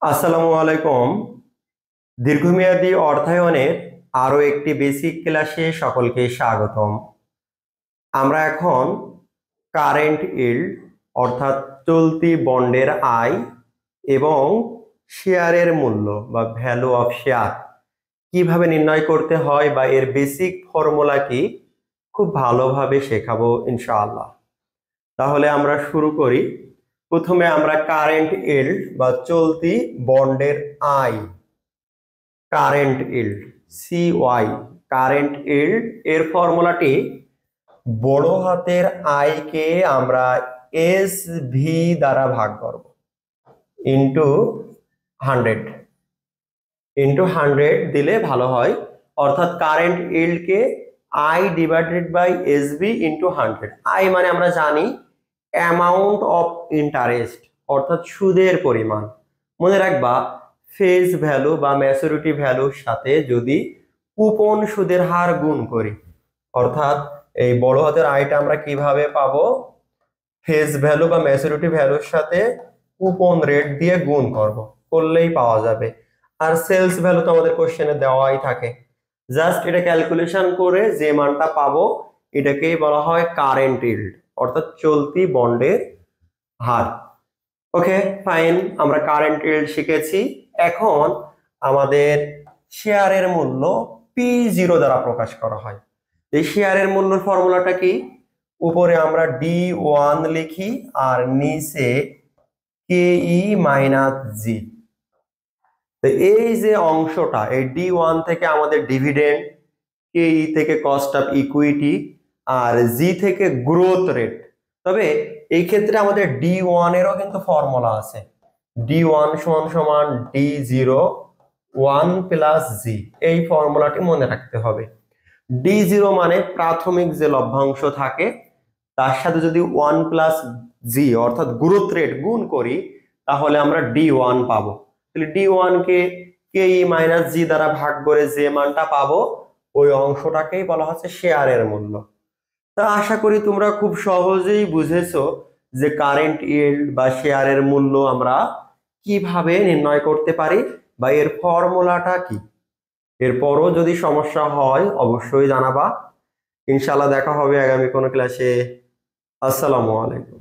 আসসালামু আলাইকুম। দীর্ঘমেয়াদী অর্থায়নের আরো একটি বেসিক ক্লাসে সকলকে স্বাগতম। আমরা এখন কারেন্ট ইল্ড অর্থাৎ চলতি বন্ডের আয় এবং শেয়ারের মূল্য বা ভ্যালু অফ শেয়ার কিভাবে নির্ণয় করতে হয় বা এর বেসিক ফর্মুলা কি খুব ভালোভাবে শেখাবো ইনশাআল্লাহ। তাহলে আমরা শুরু করি। প্রথমে আমরা কারেন্ট ইল্ড বা চলতি বন্ডের আয়, current yield CY, current yield এর ফর্মুলাটি বড় হাতের আই কে আমরা এস ভি দ্বারা ভাগ করব ইনটু 100 দিলে ভালো হয়। অর্থাৎ কারেন্ট ইল্ড কে I divided by S V into 100। I মানে আমরা জানি অ্যামাউন্ট অফ ইন্টারেস্ট অর্থাৎ সুদের পরিমাণ। মনে রাখবা ফেস ভ্যালু বা ম্যাচুরিটি ভ্যালুর সাথে যদি কুপন সুদের হার গুণ করি, অর্থাৎ এই বড় হাতের আইটা আমরা কিভাবে পাবো, ফেস ভ্যালু বা ম্যাচুরিটি ভ্যালুর সাথে কুপন রেট দিয়ে গুণ করলেই পাওয়া যাবে। আর সেলস ভ্যালু তো আমাদের কোশ্চেনে দেওয়াই থাকে, জাস্ট এটা ক্যালকুলেশন করে যে মানটা পাবো এটাকেই বলা হয় কারেন্ট ইল্ড অর্থাৎ চলতি বন্ডের হার। ওকে ফাইন, আমরা কারেন্ট ইল্ড শিখেছি। এখন আমাদের শেয়ারের মূল্য P0 দ্বারা প্রকাশ করা হয়। এই শেয়ারের মূল্যের ফর্মুলাটা কি? উপরে আমরা D1 লিখি আর নিচে KE মাইনাস জি। তো এই যে অংশটা, এই D1 থেকে আমাদের ডিভিডেন্ড, KE থেকে কস্ট অফ ইকুইটি আর জি থেকে গ্রোথ রেট। তবে এই ক্ষেত্রে আমাদের D1 এরও কিন্তু ফর্মুলা আছে। D1 সমান সমান D0 1 প্লাস জি, এই ফর্মুলাটি মনে রাখতে হবে। D0 মানে প্রাথমিক যে লভ্যাংশ থাকে তার সাথে যদি 1 প্লাস জি অর্থাৎ গ্রোথ রেট গুণ করি তাহলে আমরা D1 পাবো। তাহলে D1 কে KE মাইনাস জি দ্বারা ভাগ করে যে মানটা পাবো ওই অংশটাকেই বলা হচ্ছে শেয়ারের মূল্য। তা আশা করি তোমরা খুব সহজেই বুঝেছো যে কারেন্ট ইল্ড বা শেয়ারের মূল্য আমরা কিভাবে নির্ণয় করতে পারি বা এর ফর্মুলাটা কি। এরপরও যদি সমস্যা হয় অবশ্যই জানাবা। ইনশাআল্লাহ দেখা হবে আগামী কোনো ক্লাসে। আসসালামু আলাইকুম।